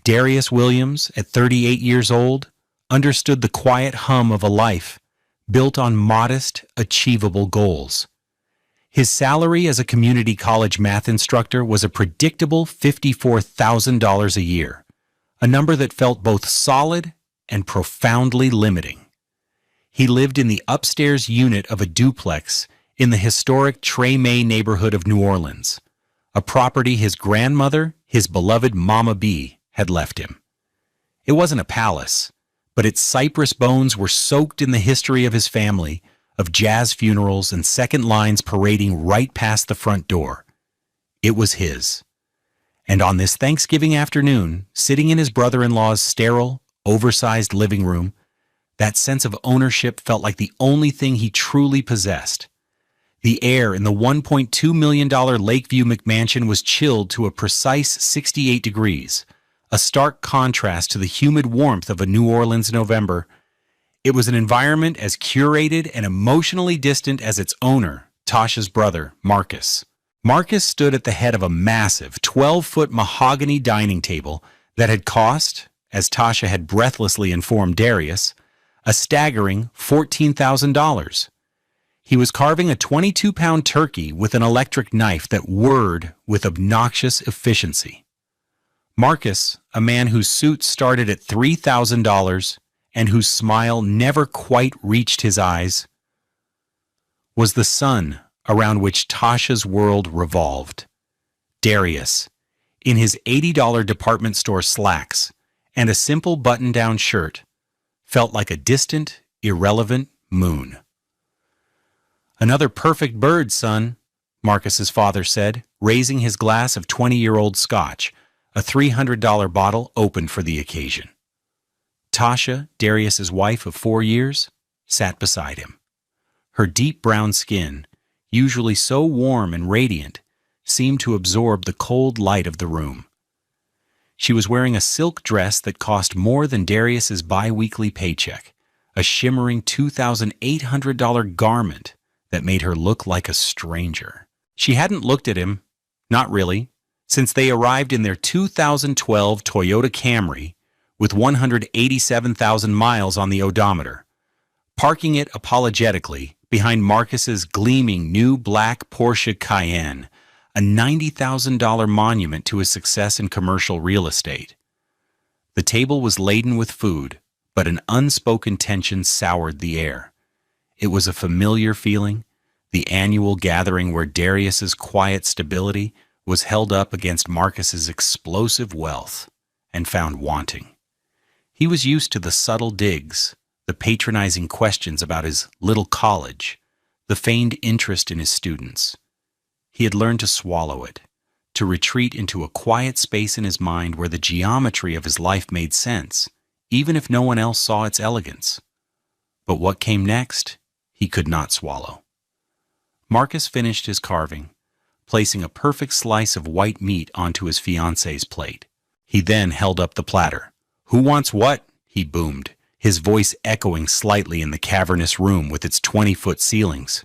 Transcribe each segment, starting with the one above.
Darius Williams, at 38 years old, understood the quiet hum of a life built on modest, achievable goals. His salary as a community college math instructor was a predictable $54,000 a year, a number that felt both solid and profoundly limiting. He lived in the upstairs unit of a duplex in the historic Tremay neighborhood of New Orleans, a property his grandmother, his beloved Mama B, had left him. It wasn't a palace, but its cypress bones were soaked in the history of his family, of jazz funerals and second lines parading right past the front door. It was his. And on this Thanksgiving afternoon, sitting in his brother-in-law's sterile, oversized living room, that sense of ownership felt like the only thing he truly possessed. The air in the $1.2 million Lakeview McMansion was chilled to a precise 68 degrees, a stark contrast to the humid warmth of a New Orleans November. It was an environment as curated and emotionally distant as its owner, Tasha's brother, Marcus. Marcus stood at the head of a massive 12-foot mahogany dining table that had cost, as Tasha had breathlessly informed Darius, a staggering $14,000. He was carving a 22-pound turkey with an electric knife that whirred with obnoxious efficiency. Marcus, a man whose suit started at $3,000 and whose smile never quite reached his eyes, was the sun around which Tasha's world revolved. Darius, in his $80 department store slacks and a simple button-down shirt, felt like a distant, irrelevant moon. "Another perfect bird, son," Marcus's father said, raising his glass of 20-year-old scotch, a $300 bottle opened for the occasion. Tasha, Darius's wife of 4 years, sat beside him. Her deep brown skin, usually so warm and radiant, seemed to absorb the cold light of the room. She was wearing a silk dress that cost more than Darius's bi-weekly paycheck, a shimmering $2,800 garment that made her look like a stranger. She hadn't looked at him, not really, since they arrived in their 2012 Toyota Camry with 187,000 miles on the odometer, parking it apologetically behind Marcus's gleaming new black Porsche Cayenne, a $90,000 monument to his success in commercial real estate. The table was laden with food, but an unspoken tension soured the air. It was a familiar feeling, the annual gathering where Darius's quiet stability was held up against Marcus's explosive wealth and found wanting. He was used to the subtle digs, the patronizing questions about his little college, the feigned interest in his students. He had learned to swallow it, to retreat into a quiet space in his mind where the geometry of his life made sense, even if no one else saw its elegance. But what came next, he could not swallow. Marcus finished his carving, placing a perfect slice of white meat onto his fiancée's plate. He then held up the platter. "Who wants what?" he boomed, his voice echoing slightly in the cavernous room with its 20-foot ceilings.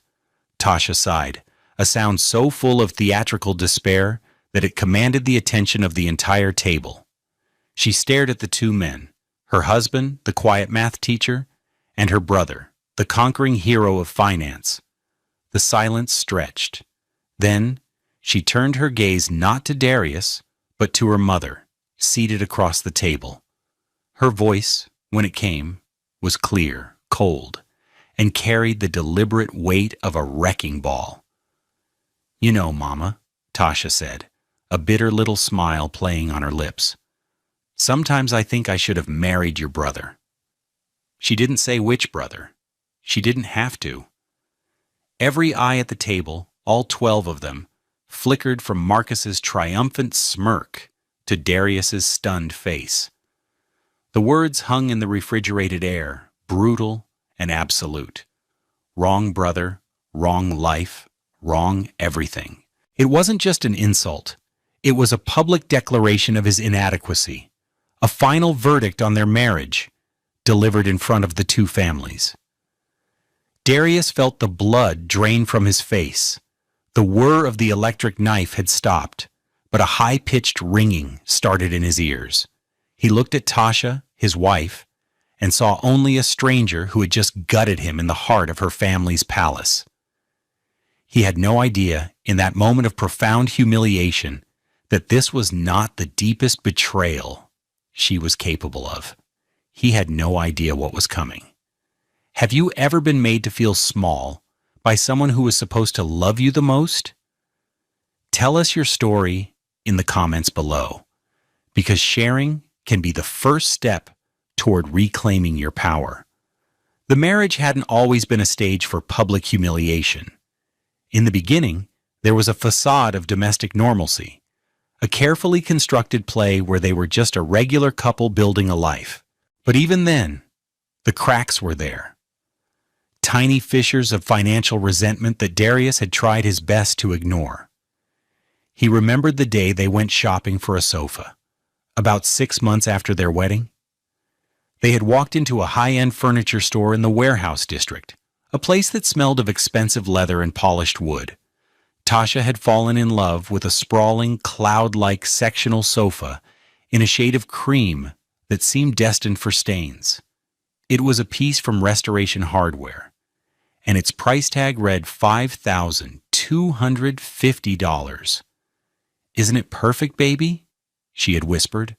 Tasha sighed, a sound so full of theatrical despair that it commanded the attention of the entire table. She stared at the two men, her husband, the quiet math teacher, and her brother, the conquering hero of finance. The silence stretched. Then she turned her gaze not to Darius, but to her mother, seated across the table. Her voice, when it came, was clear, cold, and carried the deliberate weight of a wrecking ball. "You know, Mama," Tasha said, a bitter little smile playing on her lips. "Sometimes I think I should have married your brother." She didn't say which brother. She didn't have to. Every eye at the table, all 12 of them, flickered from Marcus's triumphant smirk to Darius's stunned face. The words hung in the refrigerated air, brutal and absolute. Wrong brother, wrong life, wrong everything. It wasn't just an insult. It was a public declaration of his inadequacy, a final verdict on their marriage, delivered in front of the two families. Darius felt the blood drain from his face. The whir of the electric knife had stopped, but a high-pitched ringing started in his ears. He looked at Tasha, his wife, and saw only a stranger who had just gutted him in the heart of her family's palace. He had no idea, in that moment of profound humiliation, that this was not the deepest betrayal she was capable of. He had no idea what was coming. Have you ever been made to feel small by someone who was supposed to love you the most? Tell us your story in the comments below, because sharing can be the first step toward reclaiming your power. The marriage hadn't always been a stage for public humiliation. In the beginning, there was a facade of domestic normalcy, a carefully constructed play where they were just a regular couple building a life. But even then, the cracks were there. Tiny fissures of financial resentment that Darius had tried his best to ignore. He remembered the day they went shopping for a sofa, about 6 months after their wedding. They had walked into a high-end furniture store in the warehouse district, a place that smelled of expensive leather and polished wood. Tasha had fallen in love with a sprawling, cloud-like sectional sofa in a shade of cream that seemed destined for stains. It was a piece from Restoration Hardware, and its price tag read $5,250. "Isn't it perfect, baby?" she had whispered,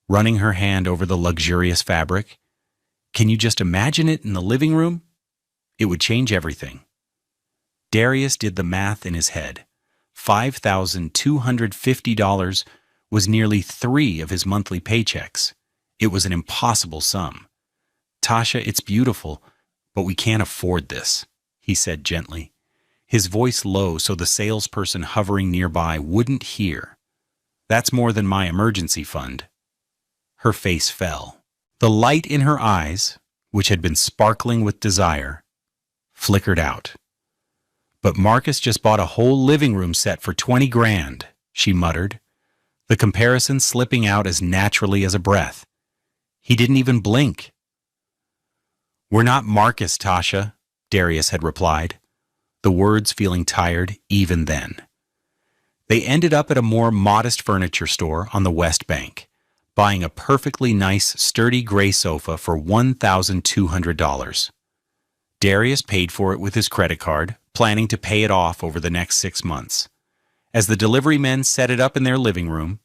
running her hand over the luxurious fabric. "Can you just imagine it in the living room? It would change everything." Darius did the math in his head. $5,250 was nearly 3 of his monthly paychecks. It was an impossible sum. "Tasha, it's beautiful, but we can't afford this," he said gently, his voice low so the salesperson hovering nearby wouldn't hear. "That's more than my emergency fund." Her face fell. The light in her eyes, which had been sparkling with desire, flickered out. "But Marcus just bought a whole living room set for 20 grand, she muttered, the comparison slipping out as naturally as a breath. He didn't even blink. "We're not Marcus, Tasha," Darius had replied, the words feeling tired even then. They ended up at a more modest furniture store on the West Bank, buying a perfectly nice, sturdy gray sofa for $1,200. Darius paid for it with his credit card, planning to pay it off over the next 6 months. As the delivery men set it up in their living room,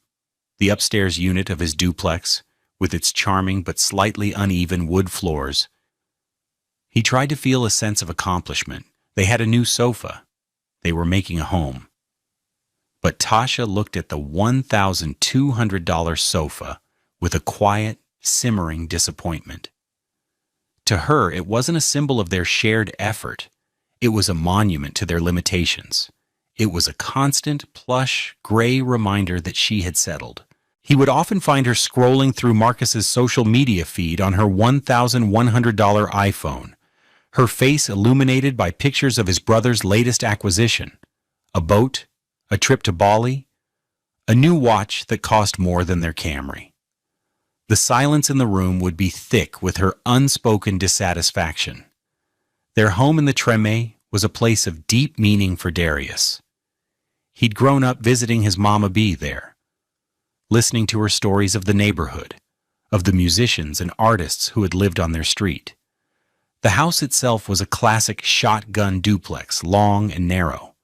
the upstairs unit of his duplex, with its charming but slightly uneven wood floors, he tried to feel a sense of accomplishment. They had a new sofa. They were making a home. But Tasha looked at the $1,200 sofa with a quiet, simmering disappointment. To her, it wasn't a symbol of their shared effort. It was a monument to their limitations. It was a constant, plush, gray reminder that she had settled. He would often find her scrolling through Marcus's social media feed on her $1,100 iPhone, her face illuminated by pictures of his brother's latest acquisition, a boat, a trip to Bali, a new watch that cost more than their Camry. The silence in the room would be thick with her unspoken dissatisfaction. Their home in the Treme was a place of deep meaning for Darius. He'd grown up visiting his Mama B there, listening to her stories of the neighborhood, of the musicians and artists who had lived on their street. The house itself was a classic shotgun duplex, long and narrow.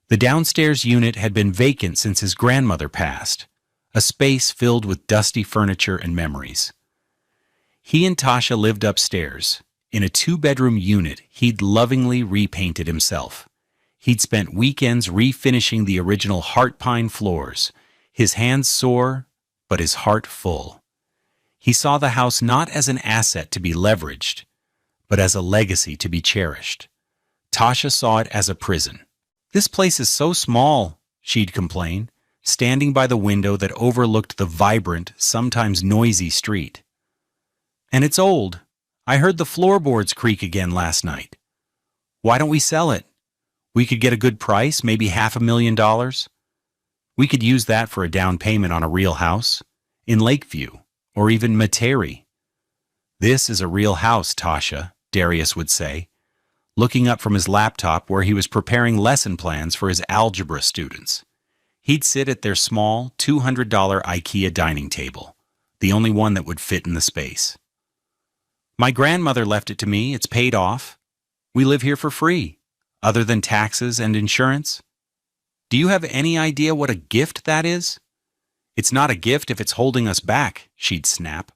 The downstairs unit had been vacant since his grandmother passed, a space filled with dusty furniture and memories. He and Tasha lived upstairs, in a 2-bedroom unit he'd lovingly repainted himself. He'd spent weekends refinishing the original heart pine floors, his hands sore, but his heart full. He saw the house not as an asset to be leveraged, but as a legacy to be cherished. Tasha saw it as a prison. "This place is so small," she'd complain, standing by the window that overlooked the vibrant, sometimes noisy street. "And it's old. I heard the floorboards creak again last night. Why don't we sell it? We could get a good price, maybe $500,000. We could use that for a down payment on a real house, in Lakeview, or even Metairie." "This is a real house, Tasha," Darius would say, looking up from his laptop where he was preparing lesson plans for his algebra students. He'd sit at their small, $200 IKEA dining table, the only one that would fit in the space. My grandmother left it to me. It's paid off. We live here for free, other than taxes and insurance. Do you have any idea what a gift that is? It's not a gift if it's holding us back, she'd snap.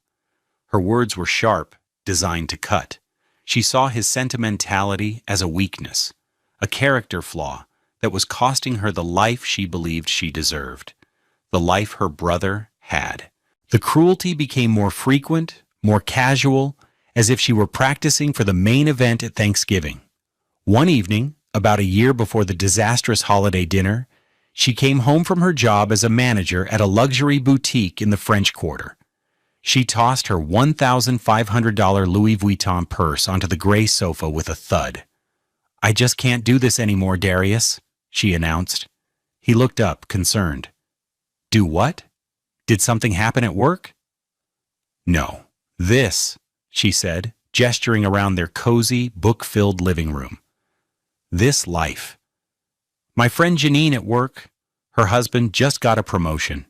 Her words were sharp, designed to cut. She saw his sentimentality as a weakness, a character flaw that was costing her the life she believed she deserved, the life her brother had. The cruelty became more frequent, more casual, as if she were practicing for the main event at Thanksgiving. One evening, about a year before the disastrous holiday dinner, she came home from her job as a manager at a luxury boutique in the French Quarter. She tossed her $1,500 Louis Vuitton purse onto the gray sofa with a thud. "I just can't do this anymore, Darius," she announced. He looked up, concerned. "Do what? Did something happen at work?" "No, this," she said, gesturing around their cozy, book-filled living room. "This life. My friend Janine at work, her husband just got a promotion.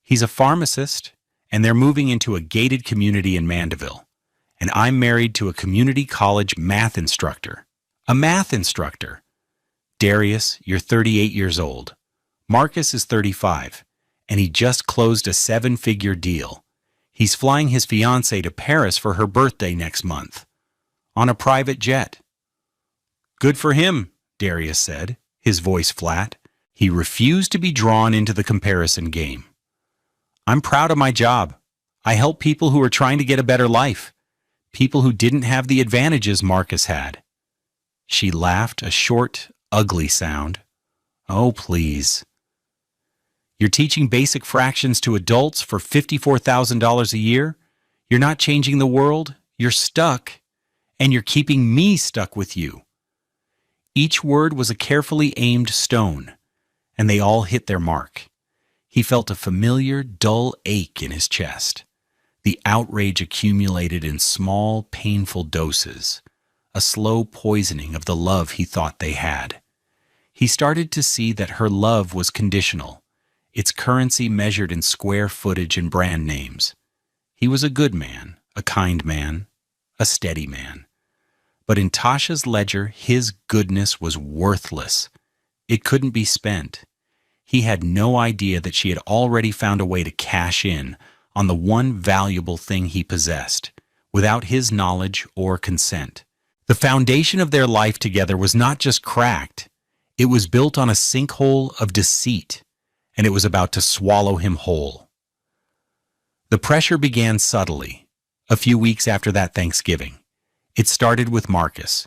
He's a pharmacist, and they're moving into a gated community in Mandeville. And I'm married to a community college math instructor. A math instructor. Darius, you're 38 years old. Marcus is 35, and he just closed a 7-figure deal. He's flying his fiancée to Paris for her birthday next month. On a private jet." "Good for him," Darius said, his voice flat. He refused to be drawn into the comparison game. "I'm proud of my job. I help people who are trying to get a better life, people who didn't have the advantages Marcus had." She laughed, a short, ugly sound. "Oh, please. You're teaching basic fractions to adults for $54,000 a year? You're not changing the world? You're stuck. And you're keeping me stuck with you." Each word was a carefully aimed stone, and they all hit their mark. He felt a familiar, dull ache in his chest. The outrage accumulated in small, painful doses, a slow poisoning of the love he thought they had. He started to see that her love was conditional, its currency measured in square footage and brand names. He was a good man, a kind man, a steady man. But in Tasha's ledger, his goodness was worthless. It couldn't be spent. He had no idea that she had already found a way to cash in on the one valuable thing he possessed, without his knowledge or consent. The foundation of their life together was not just cracked, it was built on a sinkhole of deceit, and it was about to swallow him whole. The pressure began subtly, a few weeks after that Thanksgiving. It started with Marcus.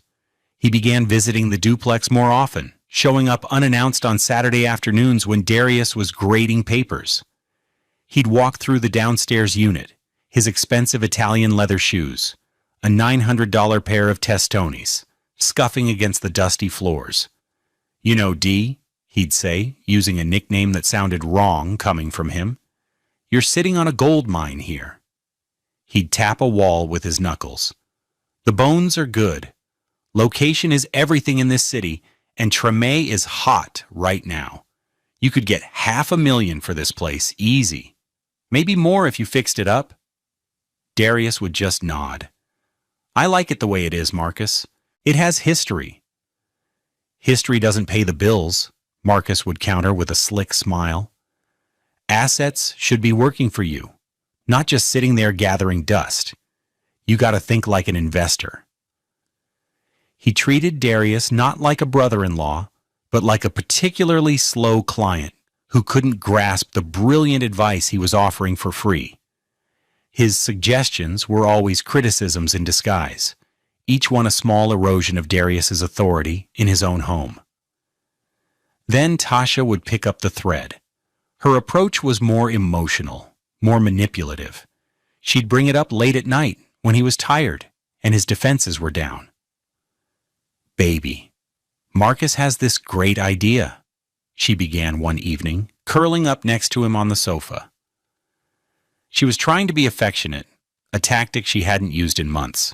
He began visiting the duplex more often, showing up unannounced on Saturday afternoons when Darius was grading papers. He'd walk through the downstairs unit, his expensive Italian leather shoes, a $900 pair of Testonis, scuffing against the dusty floors. "You know, D," he'd say, using a nickname that sounded wrong coming from him. "You're sitting on a gold mine here." He'd tap a wall with his knuckles. "The bones are good. Location is everything in this city, and Treme is hot right now. You could get $500,000 for this place, easy. Maybe more if you fixed it up." Darius would just nod. "I like it the way it is, Marcus. It has history." "History doesn't pay the bills," Marcus would counter with a slick smile. "Assets should be working for you, not just sitting there gathering dust. You gotta think like an investor." He treated Darius not like a brother-in-law, but like a particularly slow client who couldn't grasp the brilliant advice he was offering for free. His suggestions were always criticisms in disguise, each one a small erosion of Darius's authority in his own home. Then Tasha would pick up the thread. Her approach was more emotional, more manipulative. She'd bring it up late at night when he was tired and his defenses were down. "Baby, Marcus has this great idea," she began one evening, curling up next to him on the sofa. She was trying to be affectionate, a tactic she hadn't used in months.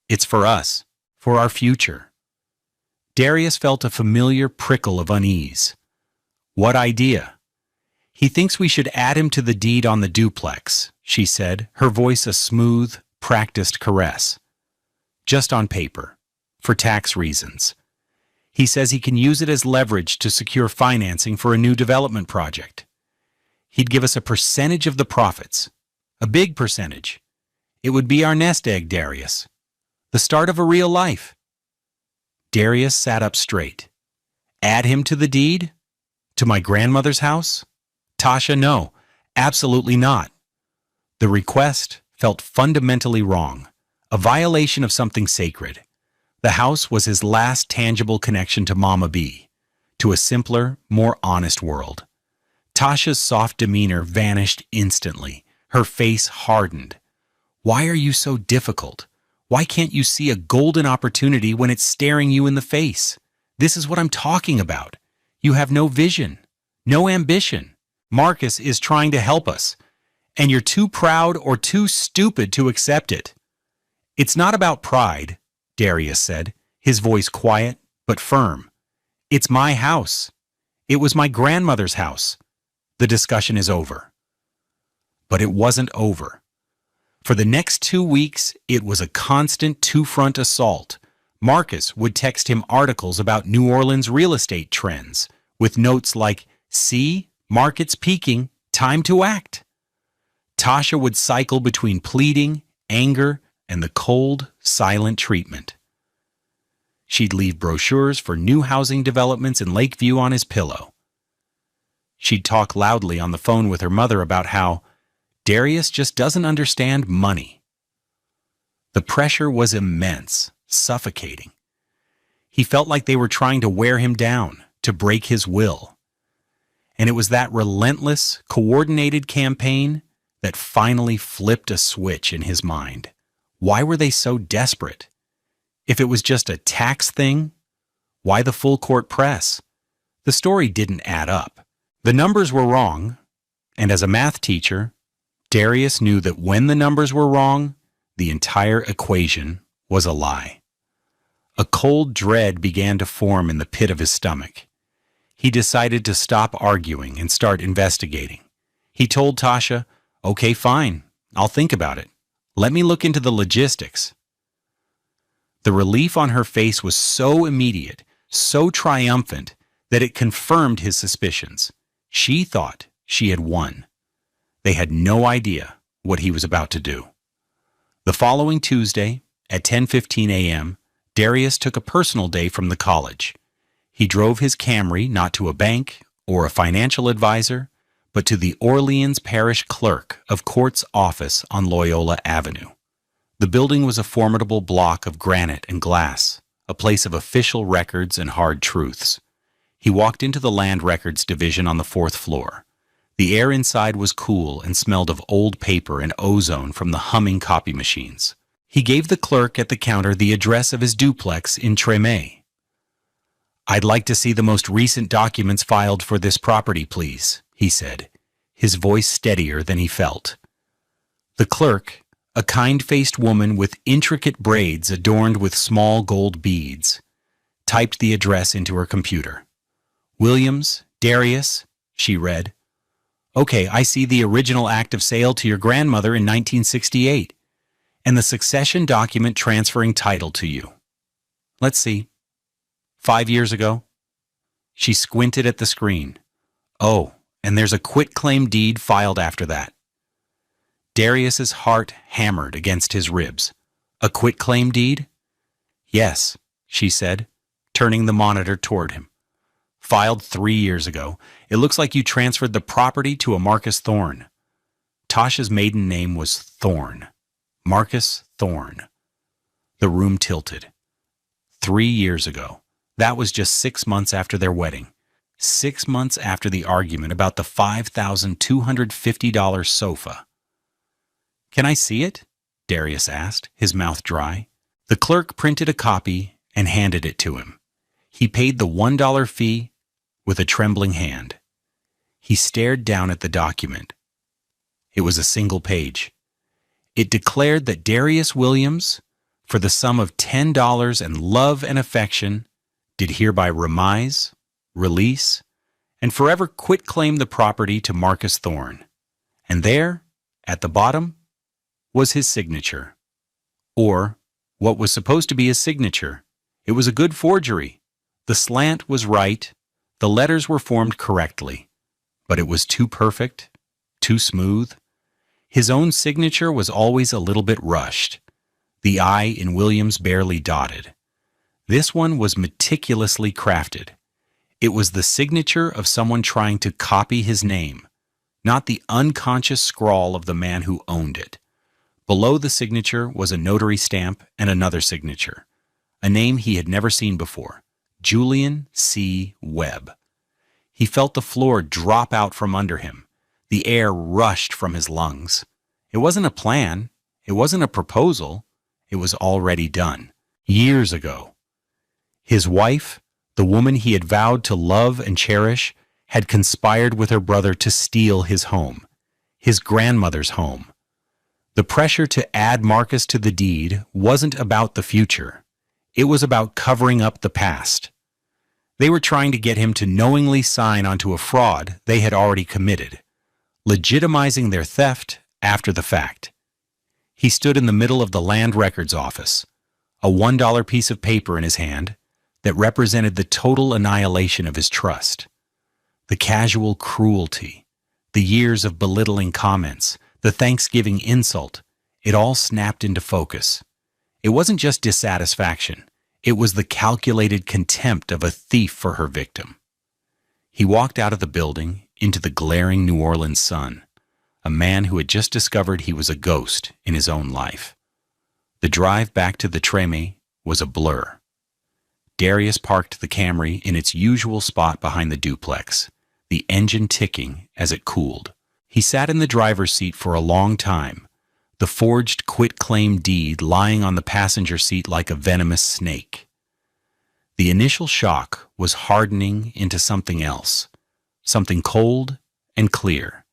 "It's for us, for our future." Darius felt a familiar prickle of unease. What idea? He thinks we should add him to the deed on the duplex, she said, her voice a smooth, practiced caress. Just on paper, for tax reasons. He says he can use it as leverage to secure financing for a new development project. He'd give us a percentage of the profits, a big percentage. It would be our nest egg, Darius. The start of a real life. Darius sat up straight. Add him to the deed? To my grandmother's house? Tasha, no, absolutely not. The request felt fundamentally wrong, a violation of something sacred. The house was his last tangible connection to Mama B, to a simpler, more honest world. Tasha's soft demeanor vanished instantly. Her face hardened. Why are you so difficult? Why can't you see a golden opportunity when it's staring you in the face? This is what I'm talking about. You have no vision, no ambition. Marcus is trying to help us, and you're too proud or too stupid to accept it. It's not about pride, Darius said, his voice quiet but firm. It's my house. It was my grandmother's house. The discussion is over. But it wasn't over. For the next 2 weeks, it was a constant two-front assault. Marcus would text him articles about New Orleans real estate trends, with notes like, "See, market's peaking, time to act." Tasha would cycle between pleading, anger, and the cold, silent treatment. She'd leave brochures for new housing developments in Lakeview on his pillow. She'd talk loudly on the phone with her mother about how Darius just doesn't understand money. The pressure was immense, suffocating. He felt like they were trying to wear him down, to break his will. And it was that relentless, coordinated campaign that finally flipped a switch in his mind. Why were they so desperate? If it was just a tax thing, why the full court press? The story didn't add up. The numbers were wrong, and as a math teacher, Darius knew that when the numbers were wrong, the entire equation was a lie. A cold dread began to form in the pit of his stomach. He decided to stop arguing and start investigating. He told Tasha, "Okay, fine, I'll think about it. Let me look into the logistics." The relief on her face was so immediate, so triumphant, that it confirmed his suspicions. She thought she had won. They had no idea what he was about to do. The following Tuesday, at 10:15 a.m., Darius took a personal day from the college. He drove his Camry not to a bank or a financial advisor, but to the Orleans Parish Clerk of Court's office on Loyola Avenue. The building was a formidable block of granite and glass, a place of official records and hard truths. He walked into the Land Records Division on the 4th floor. The air inside was cool and smelled of old paper and ozone from the humming copy machines. He gave the clerk at the counter the address of his duplex in Tremay. "I'd like to see the most recent documents filed for this property, please," he said, his voice steadier than he felt. The clerk, a kind-faced woman with intricate braids adorned with small gold beads, typed the address into her computer. "Williams, Darius," she read. "Okay, I see the original act of sale to your grandmother in 1968, and the succession document transferring title to you. Let's see. 5 years ago?" She squinted at the screen. "Oh, and there's a quitclaim deed filed after that." Darius's heart hammered against his ribs. "A quitclaim deed?" "Yes," she said, turning the monitor toward him. "Filed 3 years ago. It looks like you transferred the property to a Marcus Thorne." Tasha's maiden name was Thorne. Marcus Thorne. The room tilted. 3 years ago. That was just 6 months after their wedding. 6 months after the argument about the $5,250 sofa. "Can I see it?" Darius asked, his mouth dry. The clerk printed a copy and handed it to him. He paid the $1 fee with a trembling hand. He stared down at the document. It was a single page. It declared that Darius Williams, for the sum of $10 and love and affection, did hereby remise, release, and forever quit-claim the property to Marcus Thorne. And there, at the bottom, was his signature. Or what was supposed to be his signature. It was a good forgery. The slant was right, the letters were formed correctly, but it was too perfect, too smooth. His own signature was always a little bit rushed, the I in Williams barely dotted. This one was meticulously crafted. It was the signature of someone trying to copy his name, not the unconscious scrawl of the man who owned it. Below the signature was a notary stamp and another signature, a name he had never seen before, Julian C. Webb. He felt the floor drop out from under him. The air rushed from his lungs. It wasn't a plan. It wasn't a proposal. It was already done. Years ago. His wife, the woman he had vowed to love and cherish, had conspired with her brother to steal his home, his grandmother's home. The pressure to add Marcus to the deed wasn't about the future. It was about covering up the past. They were trying to get him to knowingly sign onto a fraud they had already committed, legitimizing their theft after the fact. He stood in the middle of the land records office, a $1 piece of paper in his hand that represented the total annihilation of his trust. The casual cruelty, the years of belittling comments, the Thanksgiving insult, it all snapped into focus. It wasn't just dissatisfaction. It was the calculated contempt of a thief for her victim. He walked out of the building into the glaring New Orleans sun, a man who had just discovered he was a ghost in his own life. The drive back to the Treme was a blur. Darius parked the Camry in its usual spot behind the duplex, the engine ticking as it cooled. He sat in the driver's seat for a long time, the forged quit-claim deed lying on the passenger seat like a venomous snake. The initial shock was hardening into something else, something cold and clear.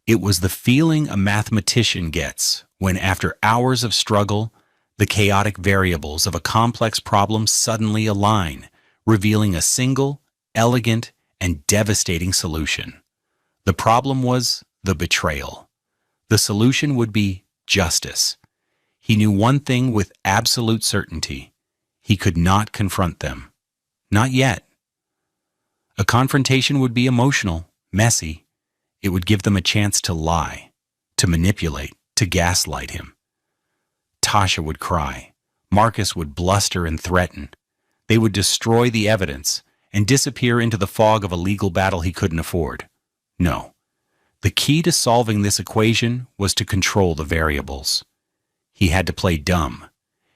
It was the feeling a mathematician gets when, after hours of struggle, the chaotic variables of a complex problem suddenly align, revealing a single, elegant, and devastating solution. The problem was the betrayal. The solution would be justice. He knew one thing with absolute certainty. He could not confront them. Not yet. A confrontation would be emotional, messy. It would give them a chance to lie, to manipulate, to gaslight him. Tasha would cry. Marcus would bluster and threaten. They would destroy the evidence and disappear into the fog of a legal battle he couldn't afford. No. The key to solving this equation was to control the variables. He had to play dumb.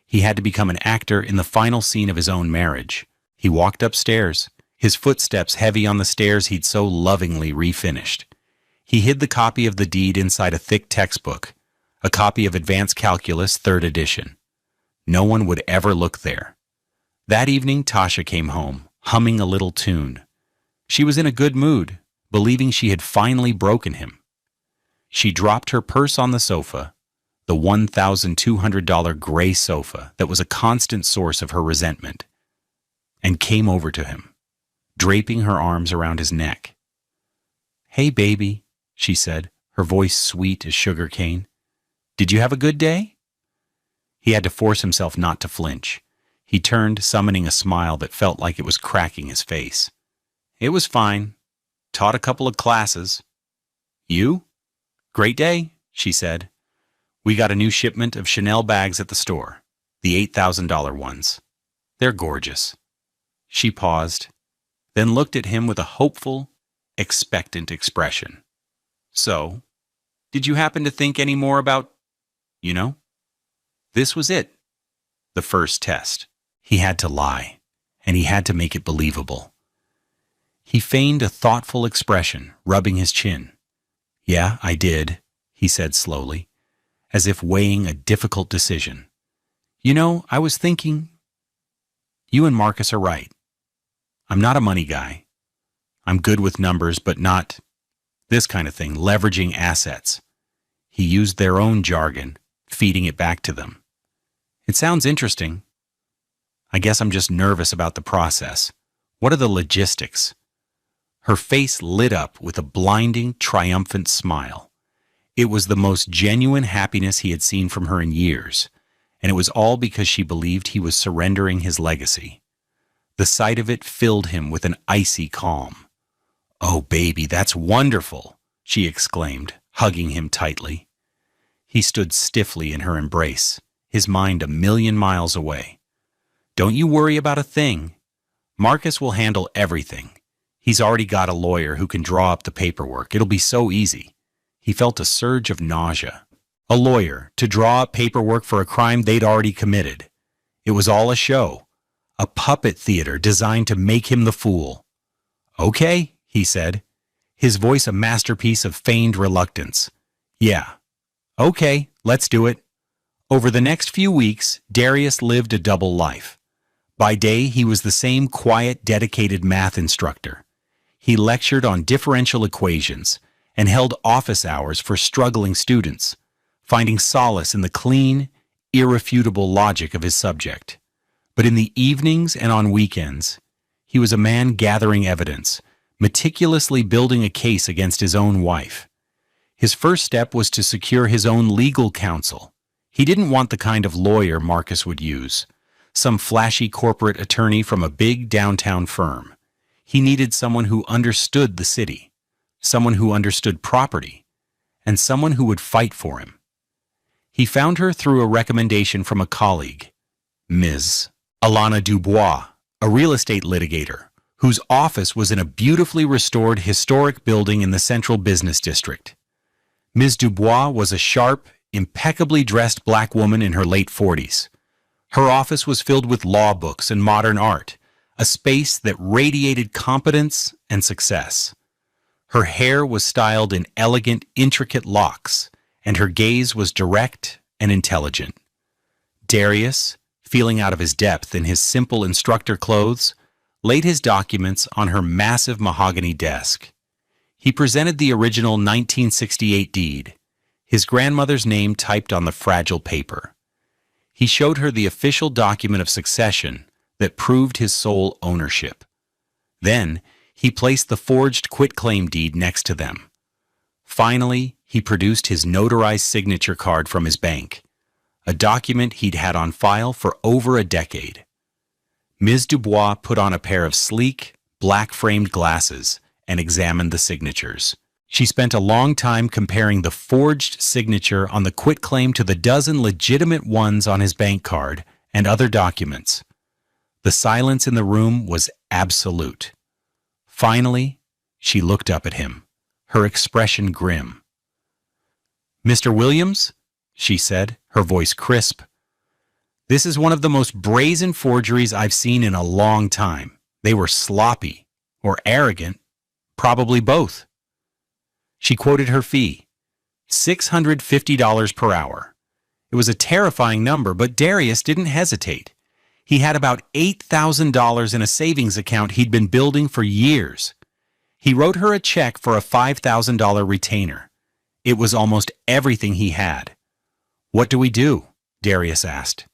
He had to become an actor in the final scene of his own marriage. He walked upstairs, his footsteps heavy on the stairs he'd so lovingly refinished. He hid the copy of the deed inside a thick textbook, a copy of Advanced Calculus, 3rd edition. No one would ever look there. That evening, Tasha came home, humming a little tune. She was in a good mood, believing she had finally broken him. She dropped her purse on the sofa, the $1,200 gray sofa that was a constant source of her resentment, and came over to him, draping her arms around his neck. "Hey, baby," she said, her voice sweet as sugar cane. "Did you have a good day?" He had to force himself not to flinch. He turned, summoning a smile that felt like it was cracking his face. "It was fine. Taught a couple of classes." "You?" "Great day," she said. "We got a new shipment of Chanel bags at the store, the $8,000 ones. They're gorgeous." She paused, then looked at him with a hopeful, expectant expression. "So, did you happen to think any more about, you know?" This was it. The first test. He had to lie, and he had to make it believable. He feigned a thoughtful expression, rubbing his chin. "Yeah, I did," he said slowly, as if weighing a difficult decision. "You know, I was thinking, you and Marcus are right. I'm not a money guy. I'm good with numbers, but not this kind of thing, leveraging assets." He used their own jargon, feeding it back to them. "It sounds interesting. I guess I'm just nervous about the process. What are the logistics? Her face lit up with a blinding, triumphant smile. It was the most genuine happiness he had seen from her in years, and it was all because she believed he was surrendering his legacy. The sight of it filled him with an icy calm. "Oh, baby, that's wonderful," she exclaimed, hugging him tightly. He stood stiffly in her embrace, his mind a million miles away. "Don't you worry about a thing. Marcus will handle everything. He's already got a lawyer who can draw up the paperwork. It'll be so easy." He felt a surge of nausea. A lawyer to draw up paperwork for a crime they'd already committed. It was all a show, a puppet theater designed to make him the fool. "Okay," he said, his voice a masterpiece of feigned reluctance. "Yeah. Okay, let's do it." Over the next few weeks, Darius lived a double life. By day, he was the same quiet, dedicated math instructor. He lectured on differential equations and held office hours for struggling students, finding solace in the clean, irrefutable logic of his subject. But in the evenings and on weekends, he was a man gathering evidence, meticulously building a case against his own wife. His first step was to secure his own legal counsel. He didn't want the kind of lawyer Marcus would use, some flashy corporate attorney from a big downtown firm. He needed someone who understood the city, someone who understood property, and someone who would fight for him. He found her through a recommendation from a colleague, Ms. Alana Dubois, a real estate litigator, whose office was in a beautifully restored historic building in the central business district. Ms. Dubois was a sharp, impeccably dressed black woman in her late 40s. Her office was filled with law books and modern art, a space that radiated competence and success. Her hair was styled in elegant, intricate locks, and her gaze was direct and intelligent. Darius, feeling out of his depth in his simple instructor clothes, laid his documents on her massive mahogany desk. He presented the original 1968 deed, his grandmother's name typed on the fragile paper. He showed her the official document of succession that proved his sole ownership. Then, he placed the forged quitclaim deed next to them. Finally, he produced his notarized signature card from his bank, a document he'd had on file for over a decade. Ms. Dubois put on a pair of sleek, black-framed glasses and examined the signatures. She spent a long time comparing the forged signature on the quitclaim to the dozen legitimate ones on his bank card and other documents. The silence in the room was absolute. Finally, she looked up at him, her expression grim. "Mr. Williams," she said, her voice crisp, "this is one of the most brazen forgeries I've seen in a long time. They were sloppy or arrogant, probably both." She quoted her fee, $650 per hour. It was a terrifying number, but Darius didn't hesitate. He had about $8,000 in a savings account he'd been building for years. He wrote her a check for a $5,000 retainer. It was almost everything he had. "What do we do?" Darius asked.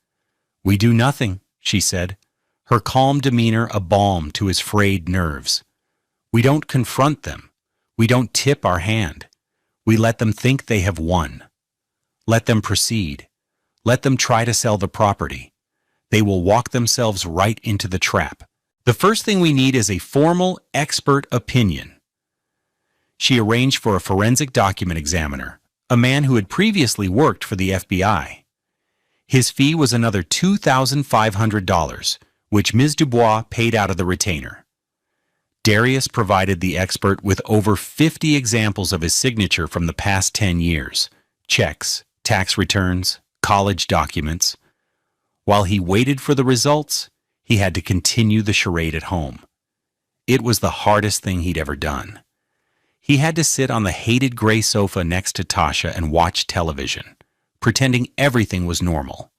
"We do nothing," she said, her calm demeanor a balm to his frayed nerves. "We don't confront them. We don't tip our hand. We let them think they have won. Let them proceed. Let them try to sell the property. They will walk themselves right into the trap. The first thing we need is a formal expert opinion." She arranged for a forensic document examiner, a man who had previously worked for the FBI. His fee was another $2,500, which Ms. Dubois paid out of the retainer. Darius provided the expert with over 50 examples of his signature from the past 10 years, checks, tax returns, college documents. While he waited for the results, he had to continue the charade at home. It was the hardest thing he'd ever done. He had to sit on the hated gray sofa next to Tasha and watch television, pretending everything was normal.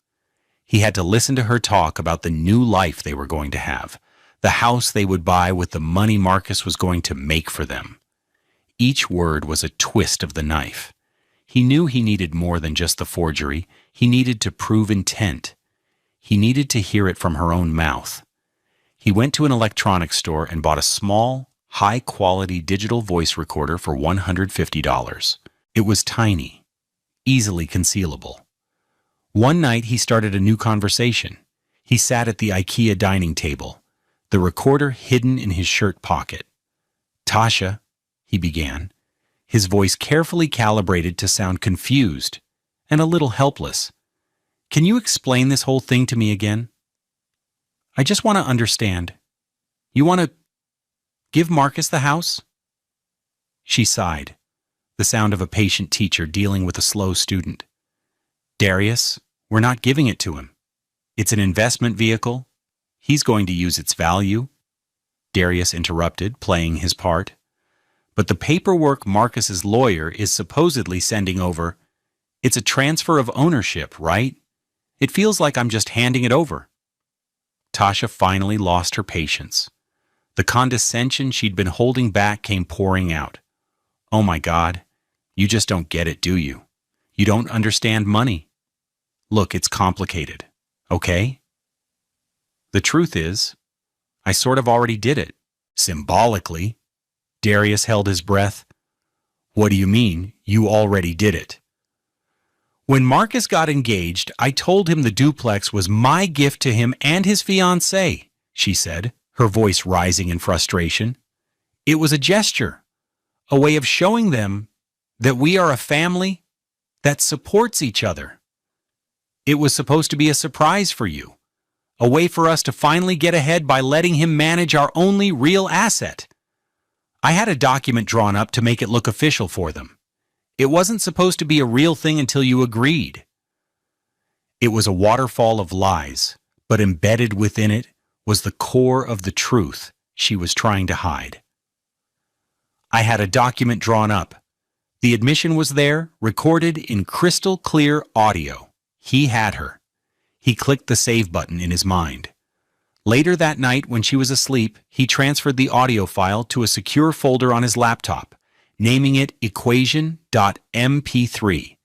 He had to listen to her talk about the new life they were going to have, the house they would buy with the money Marcus was going to make for them. Each word was a twist of the knife. He knew he needed more than just the forgery. He needed to prove intent. He needed to hear it from her own mouth. He went to an electronics store and bought a small, high-quality digital voice recorder for $150. It was tiny, easily concealable. One night he started a new conversation. He sat at the IKEA dining table, the recorder hidden in his shirt pocket. "Tasha," he began, his voice carefully calibrated to sound confused and a little helpless. "Can you explain this whole thing to me again? I just want to understand. You want to give Marcus the house?" She sighed, the sound of a patient teacher dealing with a slow student. "Darius, we're not giving it to him. It's an investment vehicle. He's going to use its value." Darius interrupted, playing his part. "But the paperwork Marcus's lawyer is supposedly sending over, it's a transfer of ownership, right? It feels like I'm just handing it over." Tasha finally lost her patience. The condescension she'd been holding back came pouring out. "Oh my God, you just don't get it, do you? You don't understand money. Look, it's complicated, okay? The truth is, I sort of already did it. Symbolically." Darius held his breath. "What do you mean, you already did it?" "When Marcus got engaged, I told him the duplex was my gift to him and his fiancée," she said, her voice rising in frustration. "It was a gesture, a way of showing them that we are a family that supports each other. It was supposed to be a surprise for you, a way for us to finally get ahead by letting him manage our only real asset. I had a document drawn up to make it look official for them. It wasn't supposed to be a real thing until you agreed." It was a waterfall of lies, but embedded within it was the core of the truth she was trying to hide. "I had a document drawn up. The admission was there, recorded in crystal clear audio. He had her." He clicked the save button in his mind. Later that night, when she was asleep, he transferred the audio file to a secure folder on his laptop, naming it equation.mp3.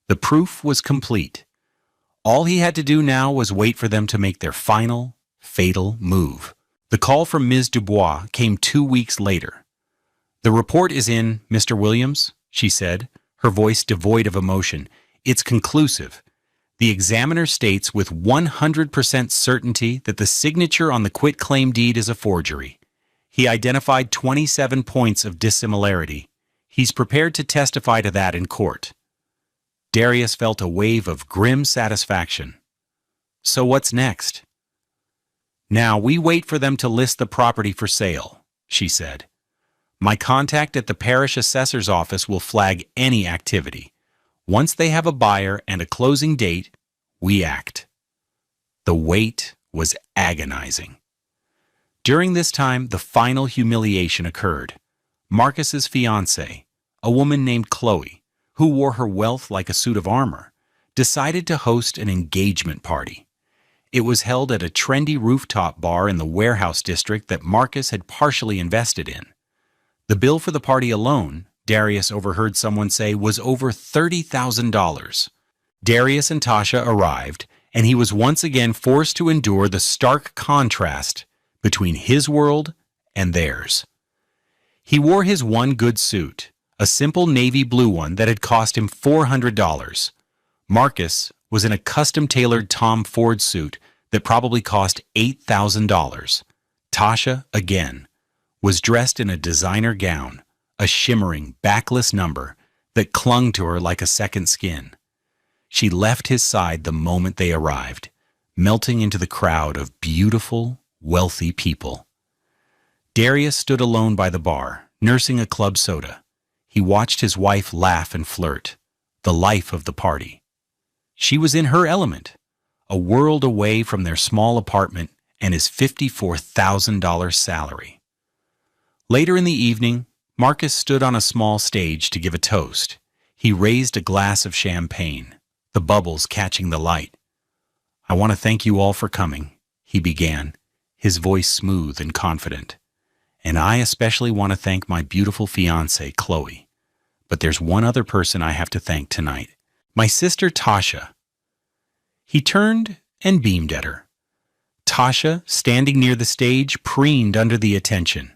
The proof was complete. All he had to do now was wait for them to make their final, fatal move. The call from Ms. Dubois came 2 weeks later. "The report is in, Mr. Williams," she said, her voice devoid of emotion. "It's conclusive. The examiner states with 100% certainty that the signature on the quitclaim deed is a forgery. He identified 27 points of dissimilarity. He's prepared to testify to that in court." Darius felt a wave of grim satisfaction. "So what's next?" "Now we wait for them to list the property for sale," she said. "My contact at the parish assessor's office will flag any activity. Once they have a buyer and a closing date, we act." The wait was agonizing. During this time, the final humiliation occurred. Marcus's fiancée, a woman named Chloe, who wore her wealth like a suit of armor, decided to host an engagement party. It was held at a trendy rooftop bar in the warehouse district that Marcus had partially invested in. The bill for the party alone, Darius overheard someone say, was over $30,000. Darius and Tasha arrived, and he was once again forced to endure the stark contrast between his world and theirs. He wore his one good suit, a simple navy blue one that had cost him $400. Marcus was in a custom-tailored Tom Ford suit that probably cost $8,000. Tasha, again, was dressed in a designer gown, a shimmering, backless number that clung to her like a second skin. She left his side the moment they arrived, melting into the crowd of beautiful, wealthy people. Darius stood alone by the bar, nursing a club soda. He watched his wife laugh and flirt, the life of the party. She was in her element, a world away from their small apartment and his $54,000 salary. Later in the evening, Marcus stood on a small stage to give a toast. He raised a glass of champagne, the bubbles catching the light. "I want to thank you all for coming," he began, his voice smooth and confident. "And I especially want to thank my beautiful fiancée, Chloe. But there's one other person I have to thank tonight. My sister, Tasha." He turned and beamed at her. Tasha, standing near the stage, preened under the attention.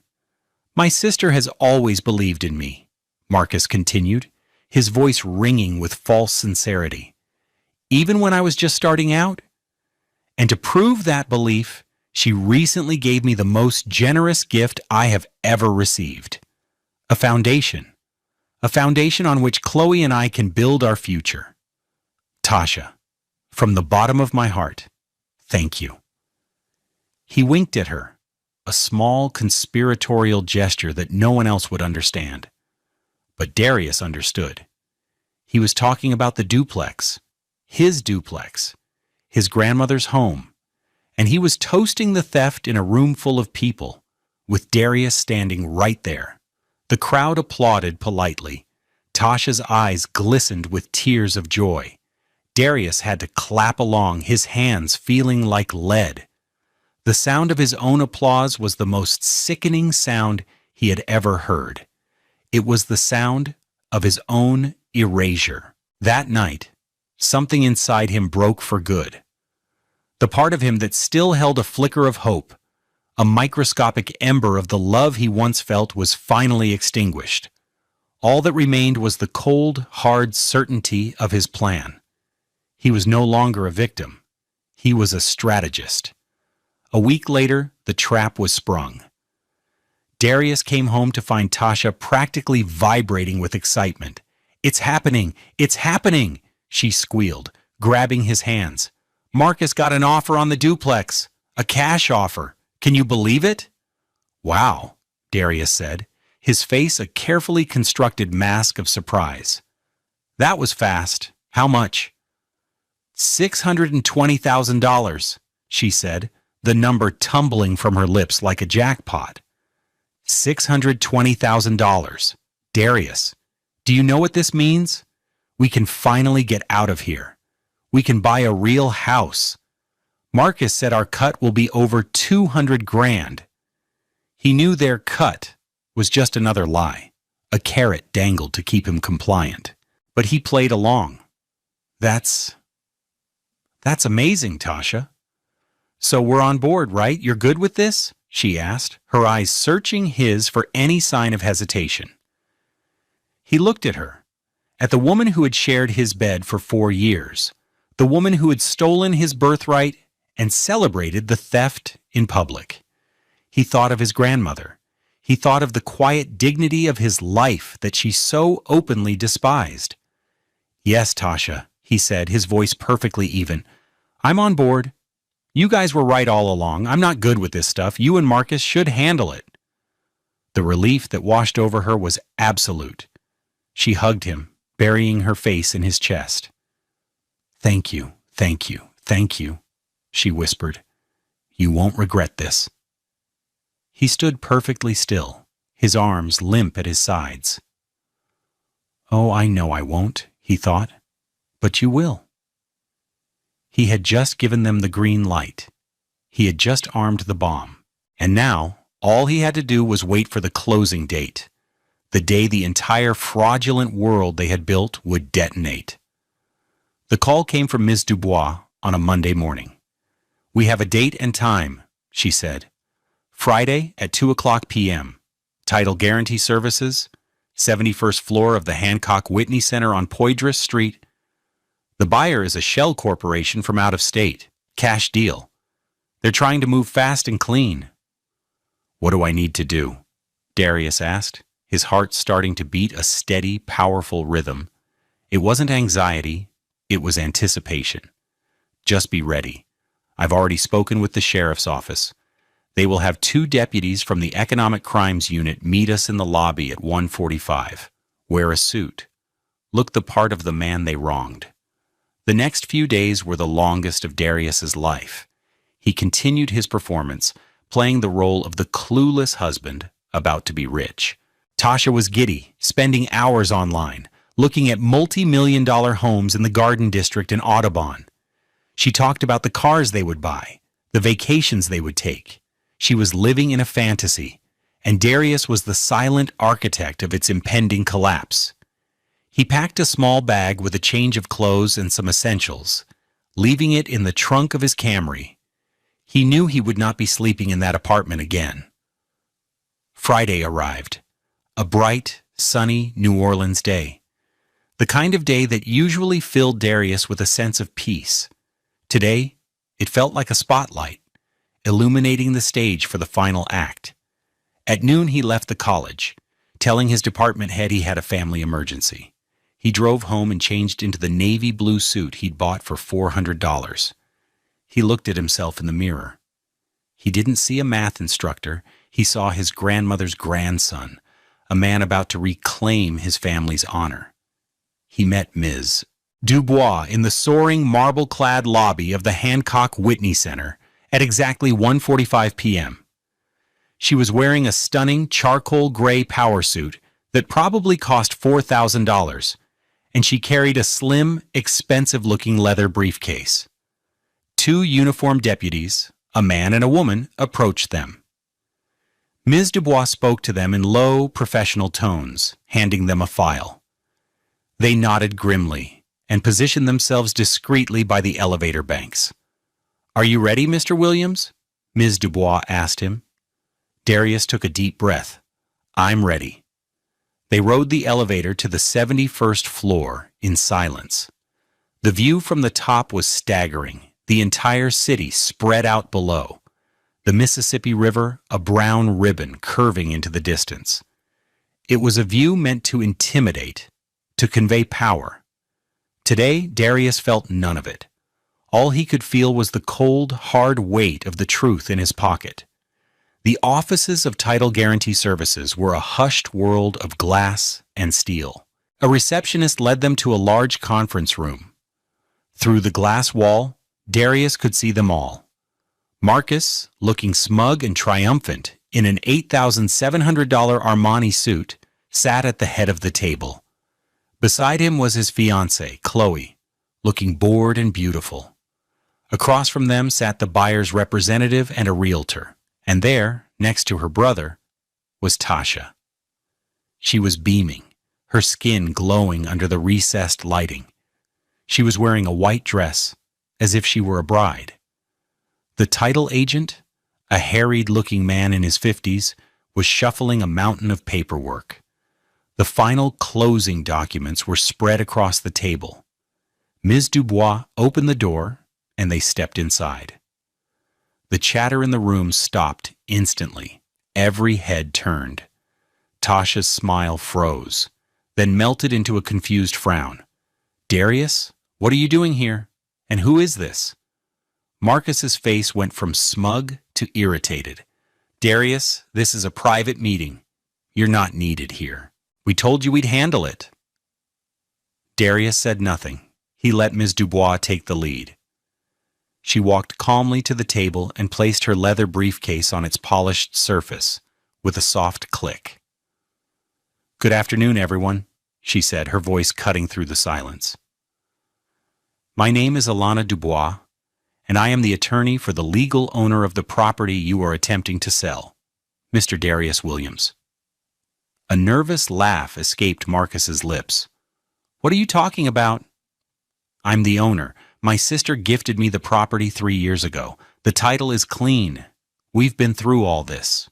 My sister has always believed in me, Marcus continued, his voice ringing with false sincerity. Even when I was just starting out? And to prove that belief, she recently gave me the most generous gift I have ever received. A foundation. A foundation on which Chloe and I can build our future. Tasha, from the bottom of my heart, thank you. He winked at her, a small conspiratorial gesture that no one else would understand. But Darius understood. He was talking about the duplex, his grandmother's home, and he was toasting the theft in a room full of people, with Darius standing right there. The crowd applauded politely. Tasha's eyes glistened with tears of joy. Darius had to clap along, his hands feeling like lead. The sound of his own applause was the most sickening sound he had ever heard. It was the sound of his own erasure. That night, something inside him broke for good. The part of him that still held a flicker of hope, a microscopic ember of the love he once felt, was finally extinguished. All that remained was the cold, hard certainty of his plan. He was no longer a victim. He was a strategist. A week later, the trap was sprung. Darius came home to find Tasha practically vibrating with excitement. "It's happening! It's happening!" she squealed, grabbing his hands. "Marcus got an offer on the duplex. A cash offer. Can you believe it?" "Wow," Darius said, his face a carefully constructed mask of surprise. "That was fast. How much?" $620,000, she said, the number tumbling from her lips like a jackpot. $620,000. Darius, do you know what this means? We can finally get out of here. We can buy a real house. Marcus said our cut will be over 200 grand. He knew their cut was just another lie, a carrot dangled to keep him compliant. But he played along. That's amazing, Tasha. "So we're on board, right? You're good with this?" she asked, her eyes searching his for any sign of hesitation. He looked at her, at the woman who had shared his bed for 4 years, the woman who had stolen his birthright and celebrated the theft in public. He thought of his grandmother. He thought of the quiet dignity of his life that she so openly despised. "Yes, Tasha," he said, his voice perfectly even. "I'm on board. You guys were right all along. I'm not good with this stuff. You and Marcus should handle it." The relief that washed over her was absolute. She hugged him, burying her face in his chest. "Thank you, thank you, thank you," she whispered. "You won't regret this." He stood perfectly still, his arms limp at his sides. "Oh, I know I won't," he thought, "but you will." He had just given them the green light. He had just armed the bomb. And now, all he had to do was wait for the closing date, the day the entire fraudulent world they had built would detonate. The call came from Ms. Dubois on a Monday morning. "We have a date and time," she said. "Friday at 2:00 p.m. Title guarantee services, 71st floor of the Hancock Whitney Center on Poydras Street. The buyer is a shell corporation from out of state. Cash deal. They're trying to move fast and clean." "What do I need to do?" Darius asked, his heart starting to beat a steady, powerful rhythm. It wasn't anxiety, it was anticipation. "Just be ready. I've already spoken with the sheriff's office. They will have 2 deputies from the Economic Crimes Unit meet us in the lobby at 1:45. Wear a suit. Look the part of the man they wronged." The next few days were the longest of Darius's life. He continued his performance, playing the role of the clueless husband about to be rich. Tasha was giddy, spending hours online, looking at multi-million-dollar homes in the Garden District in Audubon. She talked about the cars they would buy, the vacations they would take. She was living in a fantasy, and Darius was the silent architect of its impending collapse. He packed a small bag with a change of clothes and some essentials, leaving it in the trunk of his Camry. He knew he would not be sleeping in that apartment again. Friday arrived, a bright, sunny New Orleans day. The kind of day that usually filled Darius with a sense of peace. Today, it felt like a spotlight, illuminating the stage for the final act. At noon, he left the college, telling his department head he had a family emergency. He drove home and changed into the navy blue suit he'd bought for $400. He looked at himself in the mirror. He didn't see a math instructor. He saw his grandmother's grandson, a man about to reclaim his family's honor. He met Ms. Dubois in the soaring marble-clad lobby of the Hancock Whitney Center at exactly 1:45 p.m. She was wearing a stunning charcoal gray power suit that probably cost $4,000, and she carried a slim, expensive-looking leather briefcase. Two uniformed deputies, a man and a woman, approached them. Ms. Dubois spoke to them in low, professional tones, handing them a file. They nodded grimly and positioned themselves discreetly by the elevator banks. "Are you ready, Mr. Williams?" Ms. Dubois asked him. Darius took a deep breath. "I'm ready." They rode the elevator to the 71st floor in silence. The view from the top was staggering, the entire city spread out below. The Mississippi River, a brown ribbon curving into the distance. It was a view meant to intimidate, to convey power. Today, Darius felt none of it. All he could feel was the cold, hard weight of the truth in his pocket. The offices of Title Guarantee Services were a hushed world of glass and steel. A receptionist led them to a large conference room. Through the glass wall, Darius could see them all. Marcus, looking smug and triumphant in an $8,700 Armani suit, sat at the head of the table. Beside him was his fiancée, Chloe, looking bored and beautiful. Across from them sat the buyer's representative and a realtor, and there, next to her brother, was Tasha. She was beaming, her skin glowing under the recessed lighting. She was wearing a white dress, as if she were a bride. The title agent, a harried-looking man in his 50s, was shuffling a mountain of paperwork. The final closing documents were spread across the table. Ms. Dubois opened the door, and they stepped inside. The chatter in the room stopped instantly. Every head turned. Tasha's smile froze, then melted into a confused frown. "Darius, what are you doing here? And who is this?" Marcus's face went from smug to irritated. "Darius, this is a private meeting. You're not needed here. We told you we'd handle it." Darius said nothing. He let Ms. Dubois take the lead. She walked calmly to the table and placed her leather briefcase on its polished surface with a soft click. "Good afternoon, everyone," she said, her voice cutting through the silence. "My name is Alana Dubois, and I am the attorney for the legal owner of the property you are attempting to sell, Mr. Darius Williams." A nervous laugh escaped Marcus's lips. "What are you talking about?" "I'm the owner. My sister gifted me the property 3 years ago. The title is clean. We've been through all this."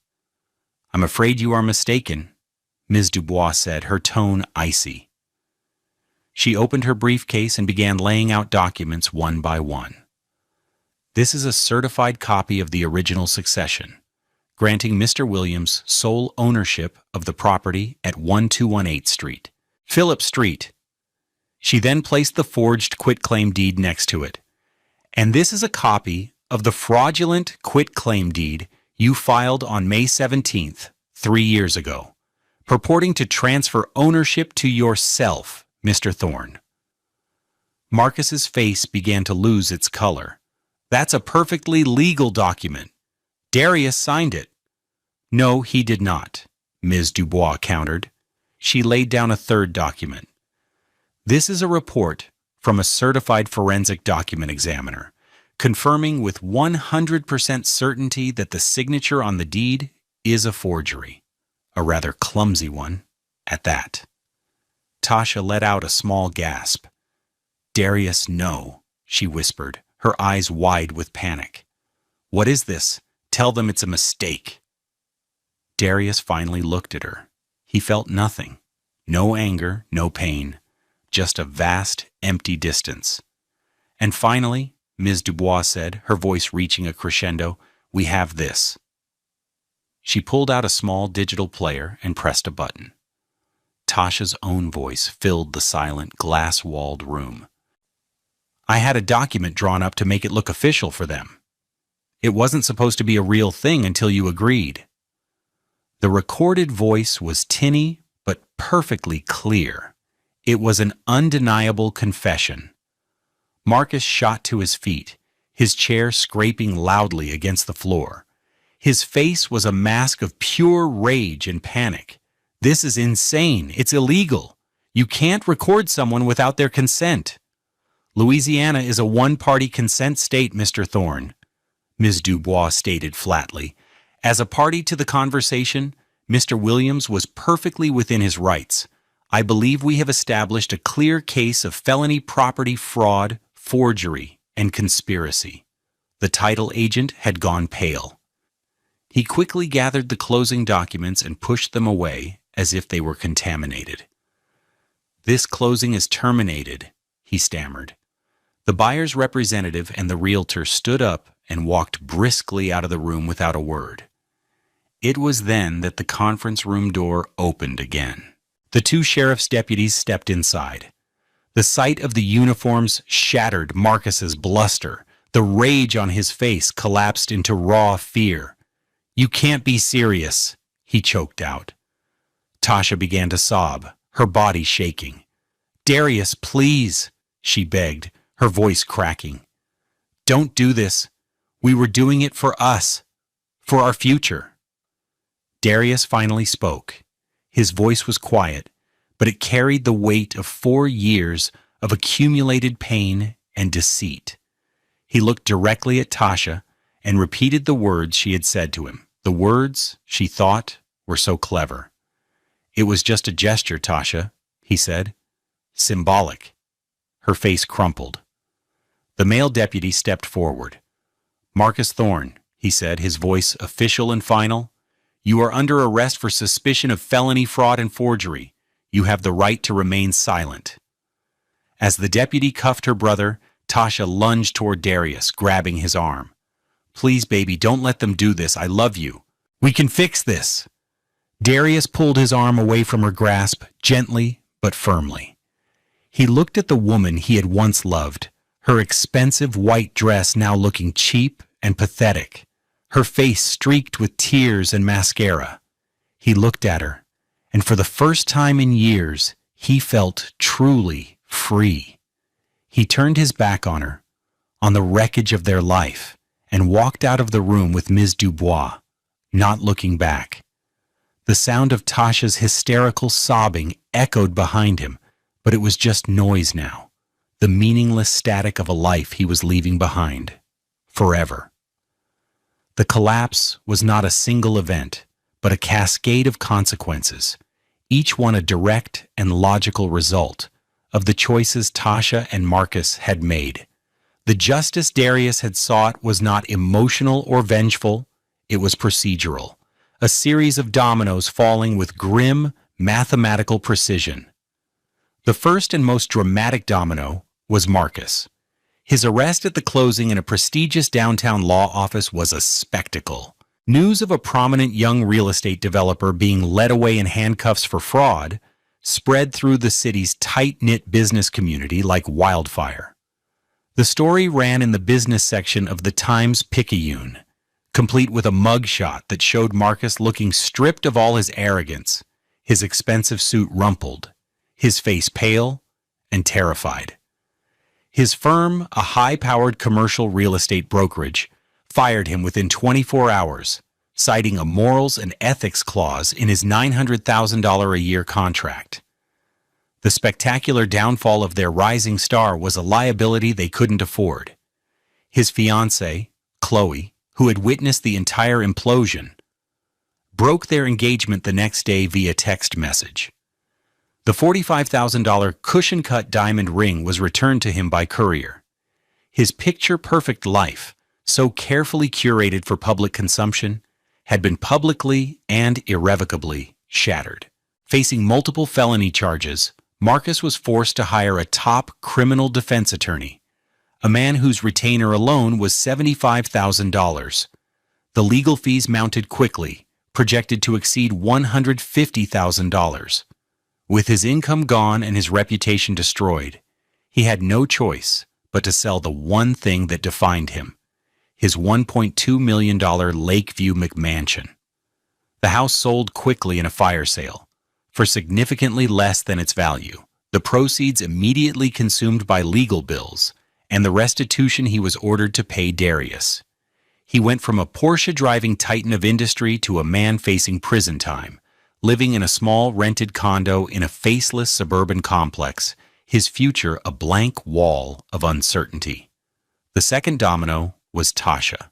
"I'm afraid you are mistaken," Ms. Dubois said, her tone icy. She opened her briefcase and began laying out documents one by one. "This is a certified copy of the original succession, granting Mr. Williams sole ownership of the property at 1218 Street, Phillip Street." She then placed the forged quitclaim deed next to it. "And this is a copy of the fraudulent quitclaim deed you filed on May 17th, 3 years ago, purporting to transfer ownership to yourself, Mr. Thorne." Marcus's face began to lose its color. "That's a perfectly legal document. Darius signed it." "No, he did not," Ms. Dubois countered. She laid down a third document. "This is a report from a certified forensic document examiner, confirming with 100% certainty that the signature on the deed is a forgery, a rather clumsy one at that." Tasha let out a small gasp. "Darius, no," she whispered, her eyes wide with panic. "What is this? Tell them it's a mistake." Darius finally looked at her. He felt nothing. No anger, no pain. Just a vast, empty distance. And finally, Ms. Dubois said, her voice reaching a crescendo, "We have this." She pulled out a small digital player and pressed a button. Tasha's own voice filled the silent, glass-walled room. "I had a document drawn up to make it look official for them. It wasn't supposed to be a real thing until you agreed." The recorded voice was tinny but perfectly clear. It was an undeniable confession. Marcus shot to his feet, his chair scraping loudly against the floor. His face was a mask of pure rage and panic. "This is insane. It's illegal. You can't record someone without their consent." "Louisiana is a one-party consent state, Mr. Thorne," Ms. Dubois stated flatly. "As a party to the conversation, Mr. Williams was perfectly within his rights. I believe we have established a clear case of felony property fraud, forgery, and conspiracy." The title agent had gone pale. He quickly gathered the closing documents and pushed them away as if they were contaminated. "This closing is terminated," he stammered. The buyer's representative and the realtor stood up and walked briskly out of the room without a word. It was then that the conference room door opened again. The two sheriff's deputies stepped inside. The sight of the uniforms shattered Marcus's bluster. The rage on his face collapsed into raw fear. "You can't be serious," he choked out. Tasha began to sob, her body shaking. "Darius, please," she begged, her voice cracking. "Don't do this. We were doing it for us, for our future." Darius finally spoke. His voice was quiet, but it carried the weight of 4 years of accumulated pain and deceit. He looked directly at Tasha and repeated the words she had said to him, the words she thought were so clever. "It was just a gesture, Tasha," he said. "Symbolic." Her face crumpled. The male deputy stepped forward. "Marcus Thorne," he said, his voice official and final, "you are under arrest for suspicion of felony fraud and forgery. You have the right to remain silent." As the deputy cuffed her brother, Tasha lunged toward Darius, grabbing his arm. "Please, baby, don't let them do this. I love you. We can fix this." Darius pulled his arm away from her grasp, gently but firmly. He looked at the woman he had once loved, her expensive white dress now looking cheap and pathetic, her face streaked with tears and mascara. He looked at her, and for the first time in years, he felt truly free. He turned his back on her, on the wreckage of their life, and walked out of the room with Ms. Dubois, not looking back. The sound of Tasha's hysterical sobbing echoed behind him, but it was just noise now, the meaningless static of a life he was leaving behind, forever. The collapse was not a single event, but a cascade of consequences, each one a direct and logical result of the choices Tasha and Marcus had made. The justice Darius had sought was not emotional or vengeful, it was procedural, a series of dominoes falling with grim, mathematical precision. The first and most dramatic domino was Marcus. His arrest at the closing in a prestigious downtown law office was a spectacle. News of a prominent young real estate developer being led away in handcuffs for fraud spread through the city's tight-knit business community like wildfire. The story ran in the business section of the Times-Picayune, complete with a mugshot that showed Marcus looking stripped of all his arrogance, his expensive suit rumpled, his face pale and terrified. His firm, a high-powered commercial real estate brokerage, fired him within 24 hours, citing a morals and ethics clause in his $900,000 a year contract. The spectacular downfall of their rising star was a liability they couldn't afford. His fiancée, Chloe, who had witnessed the entire implosion, broke their engagement the next day via text message. The $45,000 cushion-cut diamond ring was returned to him by courier. His picture-perfect life, so carefully curated for public consumption, had been publicly and irrevocably shattered. Facing multiple felony charges, Marcus was forced to hire a top criminal defense attorney, a man whose retainer alone was $75,000. The legal fees mounted quickly, projected to exceed $150,000. With his income gone and his reputation destroyed, he had no choice but to sell the one thing that defined him, his $1.2 million Lakeview McMansion. The house sold quickly in a fire sale, for significantly less than its value, the proceeds immediately consumed by legal bills, and the restitution he was ordered to pay Darius. He went from a Porsche-driving titan of industry to a man facing prison time, living in a small rented condo in a faceless suburban complex, his future a blank wall of uncertainty. The second domino was Tasha.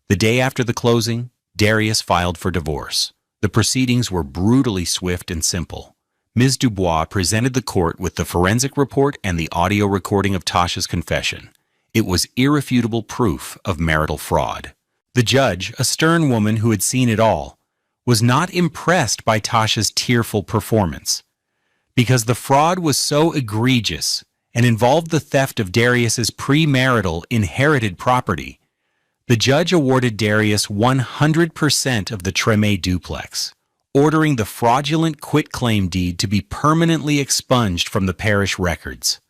The day after the closing, Darius filed for divorce. The proceedings were brutally swift and simple. Ms. Dubois presented the court with the forensic report and the audio recording of Tasha's confession. It was irrefutable proof of marital fraud. The judge, a stern woman who had seen it all, was not impressed by Tasha's tearful performance. Because the fraud was so egregious and involved the theft of Darius's premarital inherited property, the judge awarded Darius 100% of the Treme duplex, ordering the fraudulent quitclaim deed to be permanently expunged from the parish records.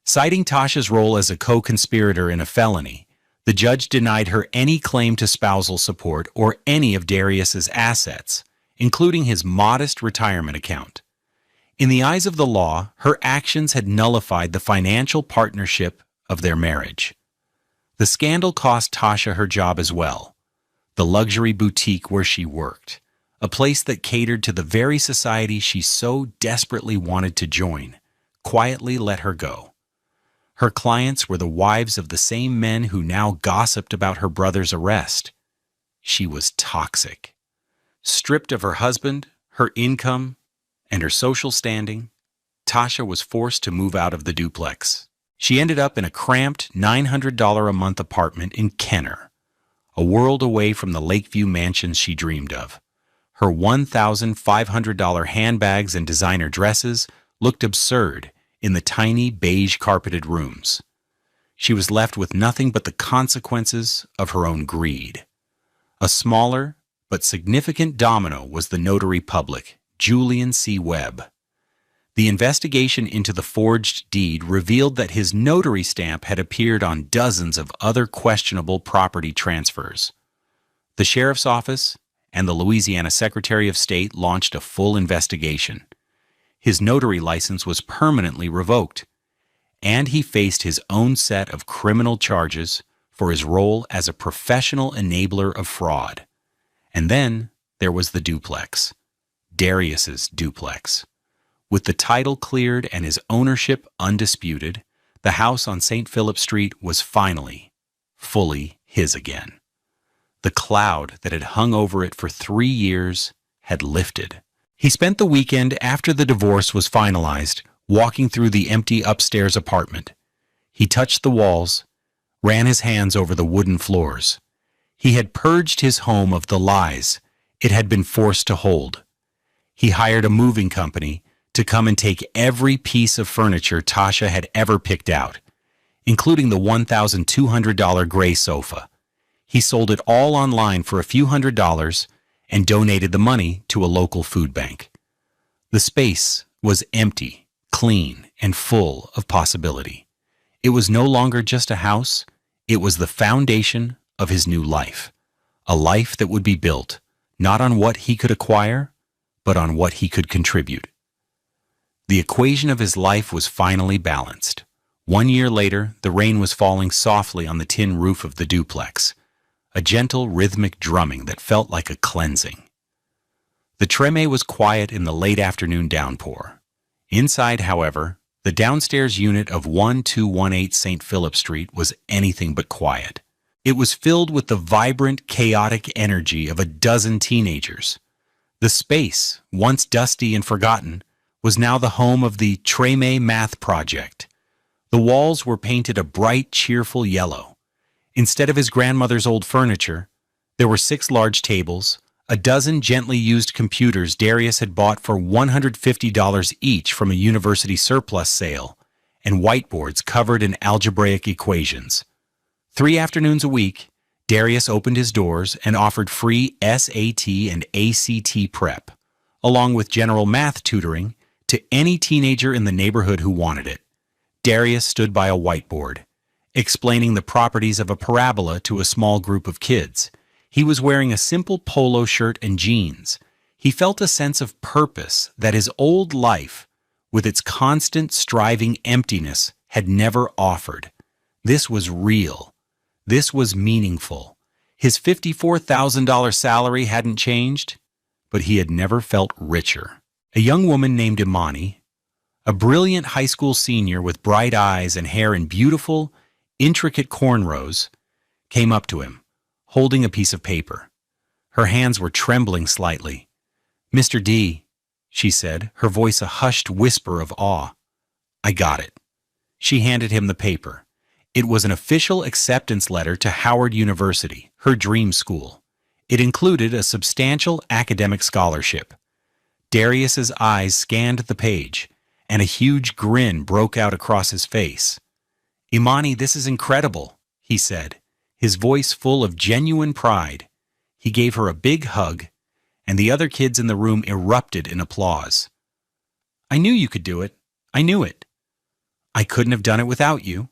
Citing Tasha's role as a co-conspirator in a felony, the judge denied her any claim to spousal support or any of Darius's assets, including his modest retirement account. In the eyes of the law, her actions had nullified the financial partnership of their marriage. The scandal cost Tasha her job as well, the luxury boutique where she worked, a place that catered to the very society she so desperately wanted to join, quietly let her go. Her clients were the wives of the same men who now gossiped about her brother's arrest. She was toxic. Stripped of her husband, her income, and her social standing, Tasha was forced to move out of the duplex. She ended up in a cramped $900 a month apartment in Kenner, a world away from the Lakeview mansions she dreamed of. Her $1,500 handbags and designer dresses looked absurd in the tiny beige carpeted rooms. She was left with nothing but the consequences of her own greed. A smaller but significant domino was the notary public, Julian C. Webb. The investigation into the forged deed revealed that his notary stamp had appeared on dozens of other questionable property transfers. The sheriff's office and the Louisiana Secretary of State launched a full investigation. His notary license was permanently revoked, and he faced his own set of criminal charges for his role as a professional enabler of fraud. And then there was the duplex, Darius's duplex. With the title cleared and his ownership undisputed, the house on St. Philip Street was finally, fully his again. The cloud that had hung over it for 3 years had lifted. He spent the weekend after the divorce was finalized, walking through the empty upstairs apartment. He touched the walls, ran his hands over the wooden floors. He had purged his home of the lies it had been forced to hold. He hired a moving company to come and take every piece of furniture Tasha had ever picked out, including the $1,200 gray sofa. He sold it all online for a few $100s and donated the money to a local food bank. The space was empty, clean, and full of possibility. It was no longer just a house, it was the foundation of his new life, a life that would be built not on what he could acquire, but on what he could contribute. The equation of his life was finally balanced. 1 year later, the rain was falling softly on the tin roof of the duplex, a gentle rhythmic drumming that felt like a cleansing. The Treme was quiet in the late afternoon downpour. Inside, however, the downstairs unit of 1218 St. Philip Street was anything but quiet. It was filled with the vibrant, chaotic energy of a dozen teenagers. The space, once dusty and forgotten, was now the home of the Treme Math Project. The walls were painted a bright, cheerful yellow. Instead of his grandmother's old furniture, There were 6 large tables, a dozen gently used computers Darius had bought for $150 each from a university surplus sale, and whiteboards covered in algebraic equations. 3 afternoons a week, Darius opened his doors and offered free SAT and ACT prep, along with general math tutoring, to any teenager in the neighborhood who wanted it. Darius stood by a whiteboard, explaining the properties of a parabola to a small group of kids. He was wearing a simple polo shirt and jeans. He felt a sense of purpose that his old life, with its constant striving emptiness, had never offered. This was real. This was meaningful. His $54,000 salary hadn't changed, but he had never felt richer. A young woman named Imani, a brilliant high school senior with bright eyes and hair in beautiful, intricate cornrows, came up to him, holding a piece of paper. Her hands were trembling slightly. "Mr. D," she said, her voice a hushed whisper of awe. "I got it." She handed him the paper. It was an official acceptance letter to Howard University, her dream school. It included a substantial academic scholarship. Darius's eyes scanned the page, and a huge grin broke out across his face. "Imani, this is incredible," he said, his voice full of genuine pride. He gave her a big hug, and the other kids in the room erupted in applause. "I knew you could do it. I knew it." "I couldn't have done it without you,"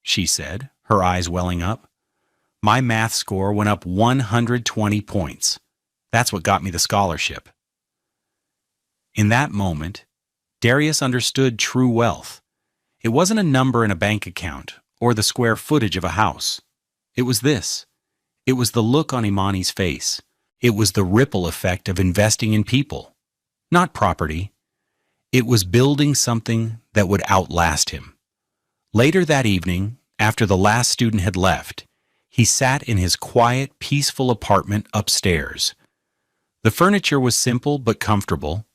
she said, her eyes welling up. "My math score went up 120 points. That's what got me the scholarship." In that moment, Darius understood true wealth. It wasn't a number in a bank account or the square footage of a house. It was this. It was the look on Imani's face. It was the ripple effect of investing in people, not property. It was building something that would outlast him. Later that evening, after the last student had left, he sat in his quiet, peaceful apartment upstairs. The furniture was simple but comfortable,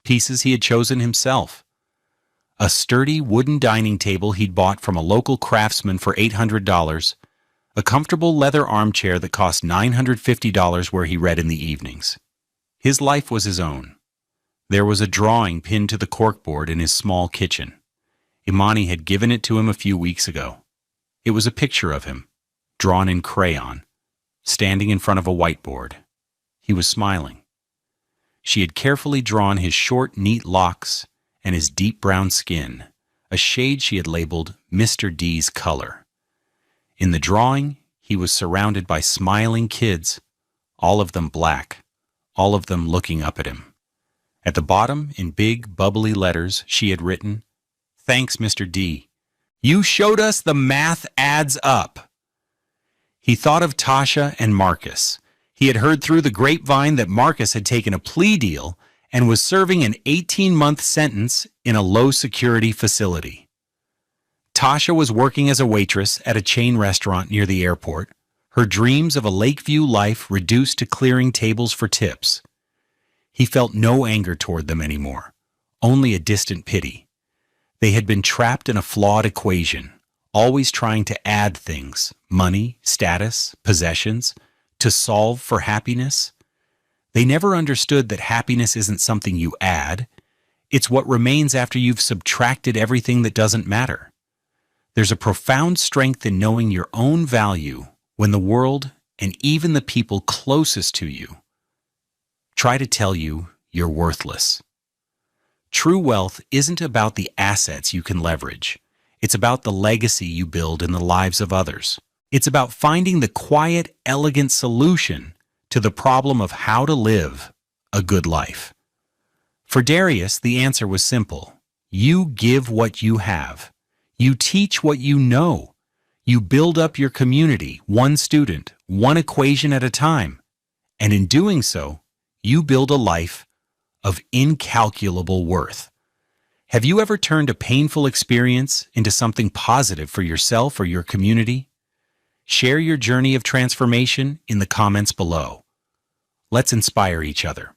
pieces he had chosen himself. A sturdy wooden dining table he'd bought from a local craftsman for $800, a comfortable leather armchair that cost $950 where he read in the evenings. His life was his own. There was a drawing pinned to the corkboard in his small kitchen. Imani had given it to him a few weeks ago. It was a picture of him, drawn in crayon, standing in front of a whiteboard. He was smiling. She had carefully drawn his short, neat locks and his deep brown skin, a shade she had labeled Mr. D's color. In the drawing, he was surrounded by smiling kids, all of them black, all of them looking up at him. At the bottom, in big, bubbly letters, she had written, "Thanks, Mr. D. You showed us the math adds up." He thought of Tasha and Marcus. He had heard through the grapevine that Marcus had taken a plea deal and was serving an 18-month sentence in a low-security facility. Tasha was working as a waitress at a chain restaurant near the airport, her dreams of a Lakeview life reduced to clearing tables for tips. He felt no anger toward them anymore, only a distant pity. They had been trapped in a flawed equation, always trying to add things, money, status, possessions, to solve for happiness. They never understood that happiness isn't something you add. It's what remains after you've subtracted everything that doesn't matter. There's a profound strength in knowing your own value when the world, and even the people closest to you, try to tell you you're worthless. True wealth isn't about the assets you can leverage. It's about the legacy you build in the lives of others. It's about finding the quiet, elegant solution to the problem of how to live a good life. For Darius, the answer was simple. You give what you have. You teach what you know. You build up your community, one student, one equation at a time. And in doing so, you build a life of incalculable worth. Have you ever turned a painful experience into something positive for yourself or your community? Share your journey of transformation in the comments below. Let's inspire each other.